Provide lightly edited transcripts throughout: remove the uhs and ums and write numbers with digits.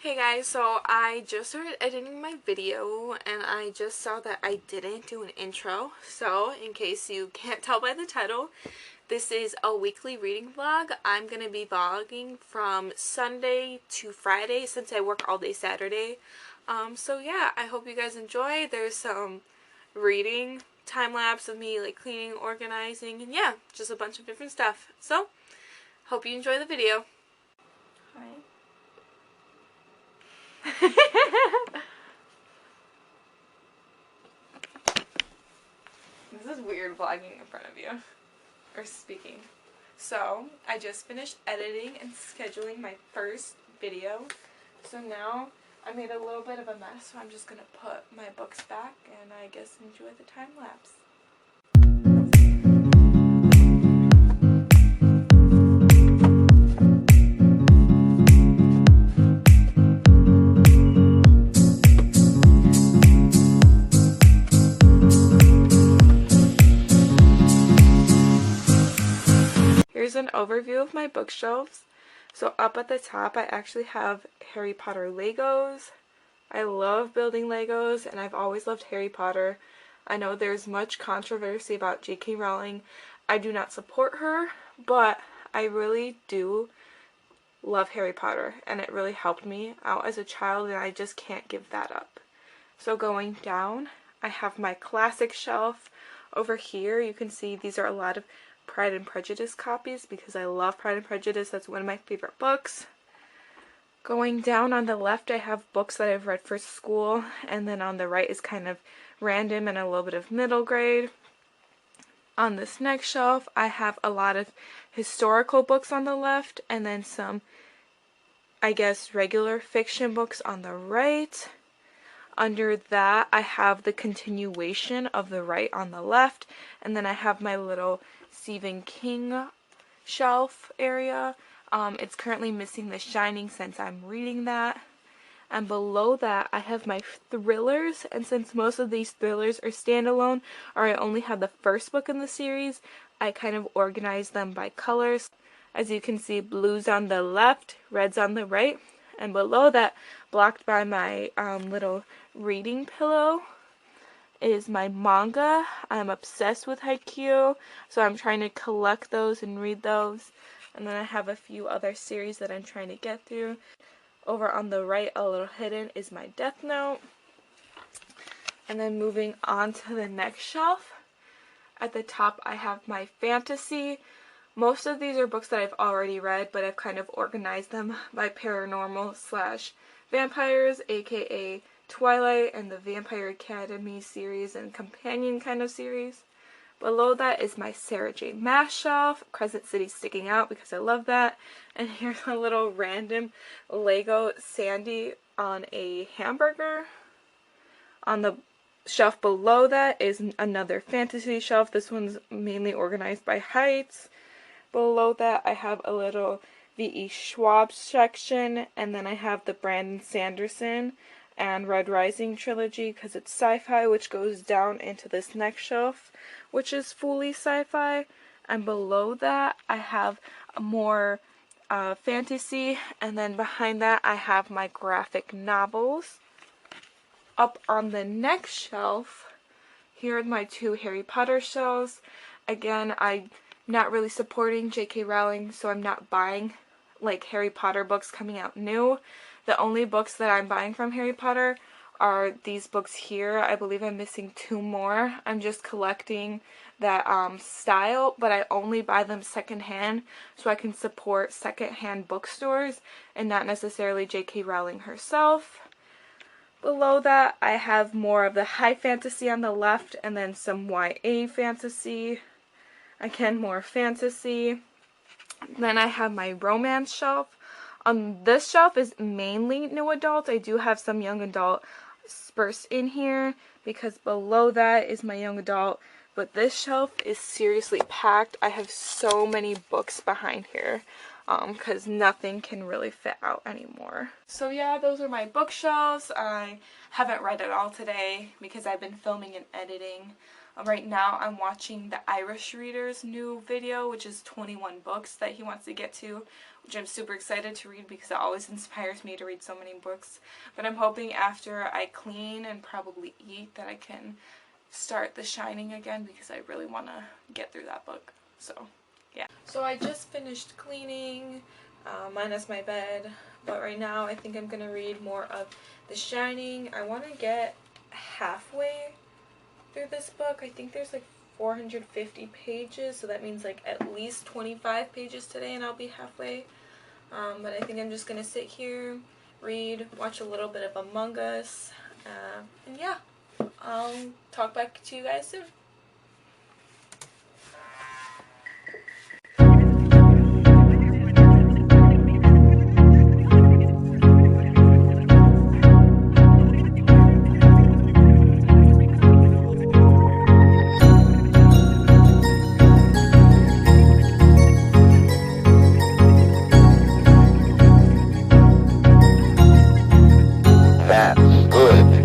Hey guys, so I just started editing my video and I just saw that I didn't do an intro. So in case you can't tell by the title, this is a weekly reading vlog. I'm going to be vlogging from Sunday to Friday since I work all day Saturday. So yeah, I hope you guys enjoy. There's some reading time lapse of me like cleaning, organizing, and yeah, just a bunch of different stuff. So hope you enjoy the video. Hi. This is weird vlogging in front of you, or speaking. So, I just finished editing and scheduling my first video. So now, I made a little bit of a mess, so I'm just going to put my books back and I guess enjoy the time lapse. Here's an overview of my bookshelves. So up at the top I actually have Harry Potter Legos. I love building Legos and I've always loved Harry Potter. I know there's much controversy about J.K. Rowling. I do not support her, but I really do love Harry Potter and it really helped me out as a child and I just can't give that up. So going down, I have my classic shelf. Over here you can see these are a lot of Pride and Prejudice copies because I love Pride and Prejudice. That's one of my favorite books. Going down on the left I have books that I've read for school, and then on the right is kind of random and a little bit of middle grade. On this next shelf I have a lot of historical books on the left and then some, I guess, regular fiction books on the right. Under that I have the continuation of the right on the left, and then I have my little Stephen King shelf area. It's currently missing The Shining since I'm reading that. And below that I have my thrillers, and since most of these thrillers are standalone or I only have the first book in the series, I kind of organize them by colors. As you can see, blues on the left, reds on the right, and below that, blocked by my little reading pillow, is my manga. I'm obsessed with Haikyuu, so I'm trying to collect those and read those. And then I have a few other series that I'm trying to get through. Over on the right, a little hidden, is my Death Note. And then moving on to the next shelf, at the top I have my fantasy. Most of these are books that I've already read, but I've kind of organized them by paranormal / vampires, aka Twilight and the Vampire Academy series and companion kind of series. Below that is my Sarah J. Maas shelf, Crescent City sticking out because I love that. And here's a little random Lego Sandy on a hamburger. On the shelf below that is another fantasy shelf. This one's mainly organized by heights. Below that I have a little V.E. Schwab section, and then I have the Brandon Sanderson and Red Rising trilogy because it's sci-fi, which goes down into this next shelf, which is fully sci-fi. And below that I have more fantasy, and then behind that I have my graphic novels. Up on the next shelf, here are my two Harry Potter shelves. Again, I'm not really supporting J.K. Rowling, so I'm not buying like Harry Potter books coming out new. The only books that I'm buying from Harry Potter are these books here. I believe I'm missing 2 more. I'm just collecting that style, but I only buy them secondhand so I can support secondhand bookstores and not necessarily J.K. Rowling herself. Below that I have more of the high fantasy on the left and then some YA fantasy. Again, more fantasy. Then I have my romance shelf. This shelf is mainly new adult. I do have some young adult spurts in here because below that is my young adult. But this shelf is seriously packed. I have so many books behind here because nothing can really fit out anymore. So yeah, those are my bookshelves. I haven't read it all today because I've been filming and editing. Right now I'm watching the Irish Reader's new video, which is 21 books that he wants to get to, which I'm super excited to read because it always inspires me to read so many books. But I'm hoping after I clean and probably eat that I can start The Shining again because I really want to get through that book. So, yeah. So I just finished cleaning, minus my bed, but right now I think I'm going to read more of The Shining. I want to get halfway through this book. I think there's like 450 pages, so that means like at least 25 pages today and I'll be halfway. But I think I'm just going to sit here, read, watch a little bit of Among Us, and yeah, I'll talk back to you guys soon. That's good.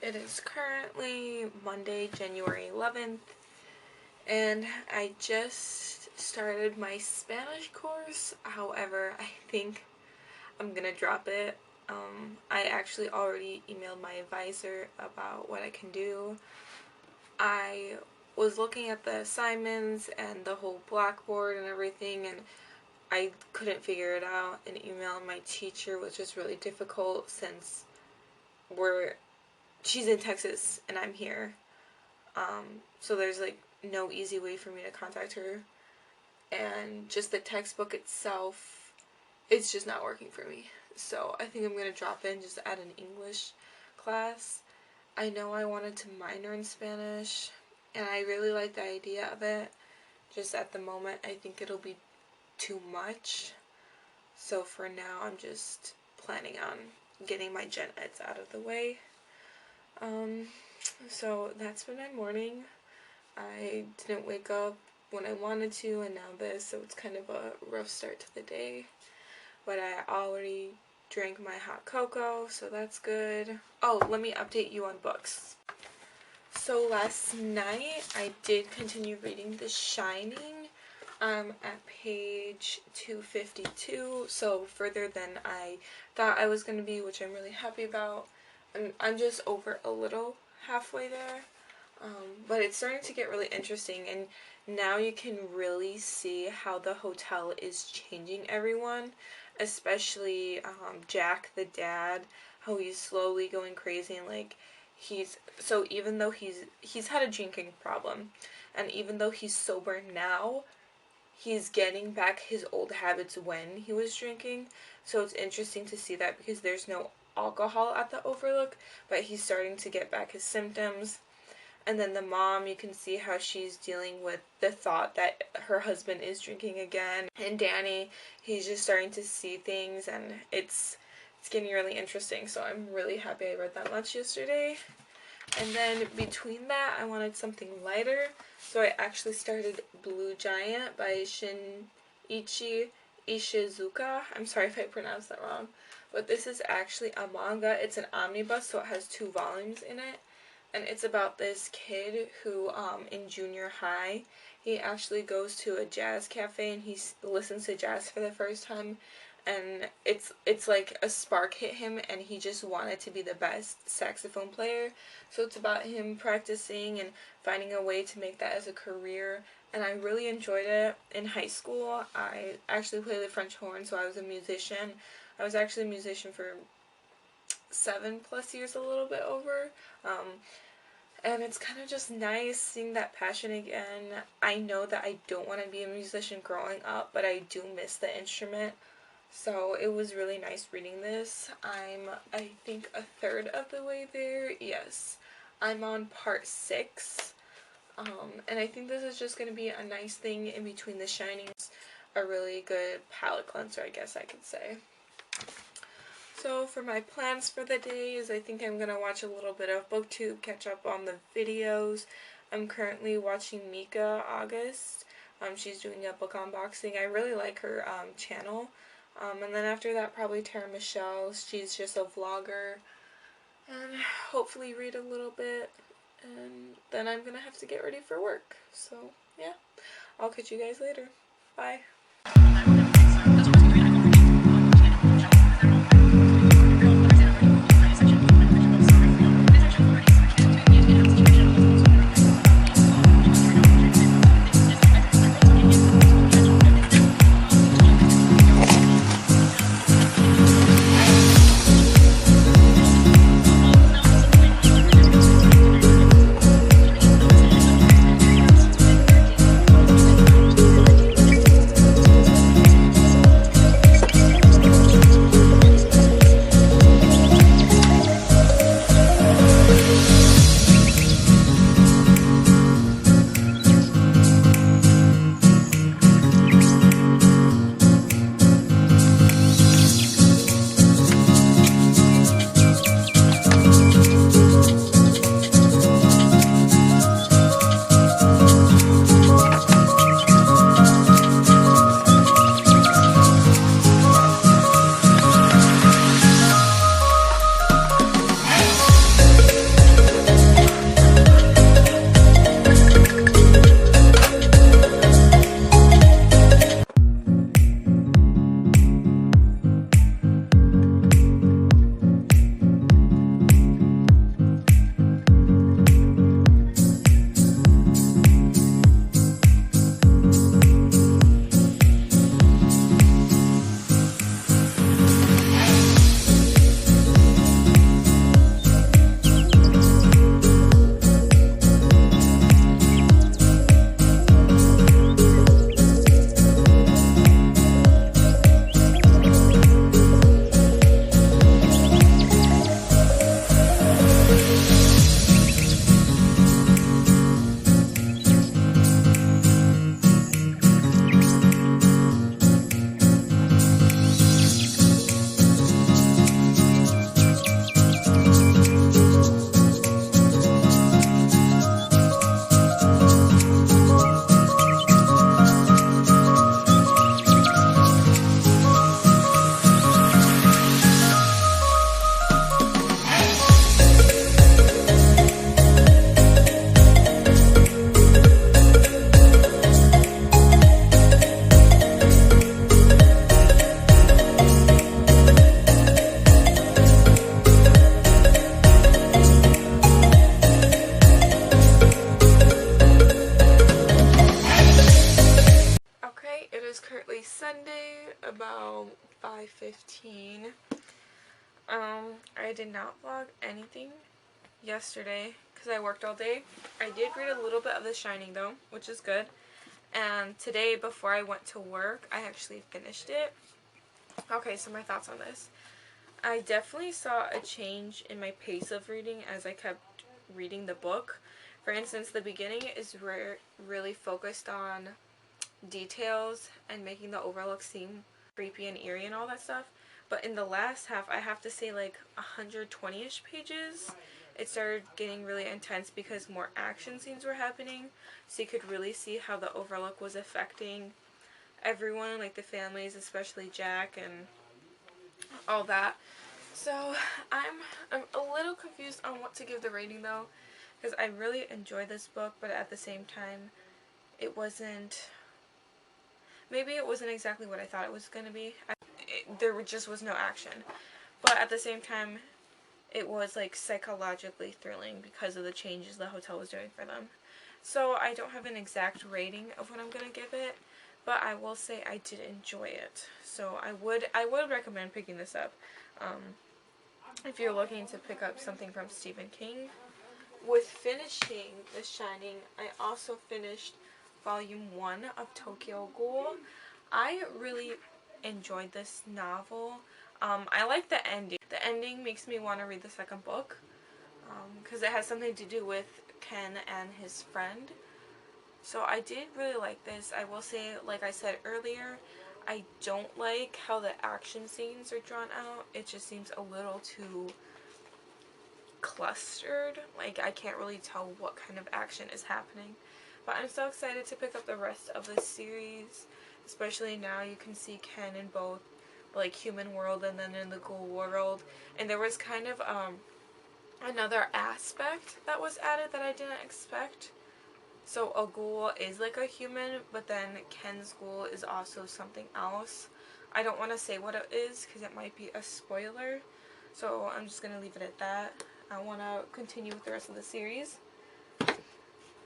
It is currently Monday, January 11th, and I just started my Spanish course. However, I think I'm gonna drop it. I actually already emailed my advisor about what I can do. I was looking at the assignments and the whole blackboard and everything, and I couldn't figure it out. And emailing my teacher was just really difficult since she's in Texas and I'm here. So there's like no easy way for me to contact her. And just the textbook itself, it's just not working for me. So I think I'm going to drop in, just add an English class. I know I wanted to minor in Spanish, and I really like the idea of it. Just at the moment, I think it'll be too much. So for now, I'm just planning on getting my gen eds out of the way. So that's been my morning. I didn't wake up when I wanted to, and now this, so it's kind of a rough start to the day. But I already drank my hot cocoa, so that's good. Oh, let me update you on books. So last night, I did continue reading The Shining. I'm at page 252, so further than I thought I was going to be, which I'm really happy about. I'm just over a little halfway there, but it's starting to get really interesting, and now you can really see how the hotel is changing everyone, especially Jack, the dad, how he's slowly going crazy, and like even though he's had a drinking problem, and even though he's sober now, he's getting back his old habits when he was drinking. So it's interesting to see that because there's no alcohol at the Overlook, but he's starting to get back his symptoms. And then the mom, you can see how she's dealing with the thought that her husband is drinking again. And Danny, he's just starting to see things, and it's getting really interesting. So I'm really happy I read that much yesterday. And then between that, I wanted something lighter. So I actually started Blue Giant by Shinichi Ishizuka. I'm sorry if I pronounced that wrong. But this is actually a manga. It's an omnibus, so it has 2 volumes in it. And it's about this kid who, in junior high, he actually goes to a jazz cafe and he listens to jazz for the first time. And it's like a spark hit him, and he just wanted to be the best saxophone player. So it's about him practicing and finding a way to make that as a career. And I really enjoyed it. In high school, I actually played the French horn, so I was a musician. I was actually a musician for 7+ years, a little bit over. And it's kind of just nice seeing that passion again. I know that I don't want to be a musician growing up, but I do miss the instrument. So it was really nice reading this. I think, a third of the way there. Yes. I'm on part 6. And I think this is just going to be a nice thing in between The Shining. A really good palate cleanser, I guess I could say. So for my plans for the day is I think I'm going to watch a little bit of BookTube, catch up on the videos. I'm currently watching Mika August. She's doing a book unboxing. I really like her channel. And then after that, probably Tara Michelle. She's just a vlogger. And hopefully read a little bit. And then I'm going to have to get ready for work. So, yeah. I'll catch you guys later. Bye. Sunday, about 5:15. I did not vlog anything yesterday because I worked all day. I did read a little bit of The Shining though, which is good. And today, before I went to work, I actually finished it. Okay, so my thoughts on this. I definitely saw a change in my pace of reading as I kept reading the book. For instance, the beginning is really focused on details and making the overlook seem creepy and eerie and all that stuff. But in the last half, I have to say like 120-ish pages, it started getting really intense because more action scenes were happening. So you could really see how the overlook was affecting everyone, like the families, especially Jack and all that. So I'm a little confused on what to give the rating though, because I really enjoyed this book, but at the same time, it wasn't. Maybe it wasn't exactly what I thought it was gonna be. There just was no action, but at the same time, it was like psychologically thrilling because of the changes the hotel was doing for them. So I don't have an exact rating of what I'm gonna give it, but I will say I did enjoy it. So I would recommend picking this up. If you're looking to pick up something from Stephen King. With finishing The Shining, I also finished Volume 1 of Tokyo Ghoul. I really enjoyed this novel. I like the ending. The ending makes me want to read the second book because it has something to do with Ken and his friend. So I did really like this. I will say, like I said earlier, I don't like how the action scenes are drawn out. It just seems a little too clustered. Like, I can't really tell what kind of action is happening. But I'm so excited to pick up the rest of the series. Especially now you can see Ken in both, like, human world and then in the ghoul world. And there was kind of another aspect that was added that I didn't expect. So a ghoul is like a human, but then Ken's ghoul is also something else. I don't want to say what it is because it might be a spoiler. So I'm just going to leave it at that. I want to continue with the rest of the series.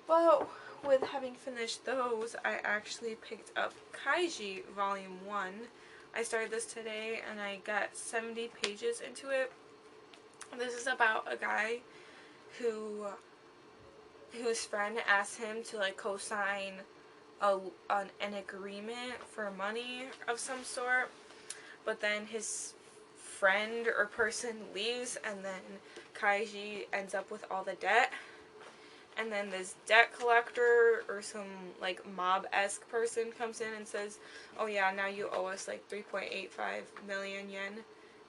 But with having finished those, I actually picked up Kaiji Volume 1. I started this today and I got 70 pages into it. This is about a guy whose friend asked him to like co-sign an agreement for money of some sort, but then his friend or person leaves and then Kaiji ends up with all the debt, and then this debt collector or some like mob-esque person comes in and says, oh yeah, now you owe us like 3.85 million yen,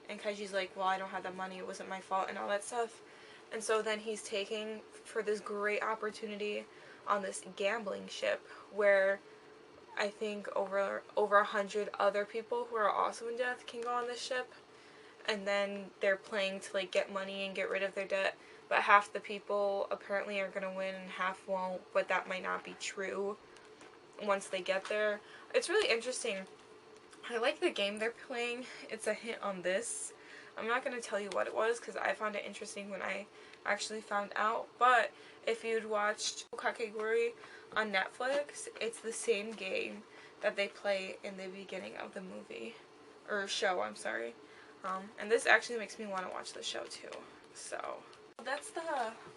and Kaiji's like, well, I don't have the money, it wasn't my fault and all that stuff. And so then he's taking for this great opportunity on this gambling ship where I think over 100 other people who are also in debt can go on this ship, and then they're playing to like get money and get rid of their debt. But half the people apparently are gonna win and half won't. But that might not be true once they get there. It's really interesting. I like the game they're playing. It's a hint on this. I'm not gonna tell you what it was because I found it interesting when I actually found out. But if you'd watched Kakeguri on Netflix, it's the same game that they play in the beginning of the movie or show. I'm sorry. And this actually makes me want to watch the show too. So that's the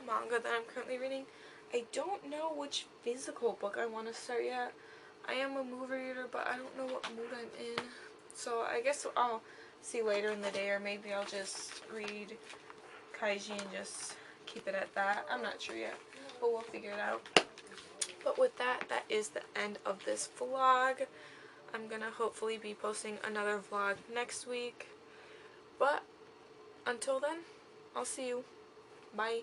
manga that I'm currently reading. I don't know which physical book I want to start yet. I am a movie reader, but I don't know what mood I'm in. So I guess I'll see later in the day, or maybe I'll just read Kaiji and just keep it at that. I'm not sure yet, but we'll figure it out. But with that, that is the end of this vlog. I'm gonna hopefully be posting another vlog next week. But until then, I'll see you. Bye.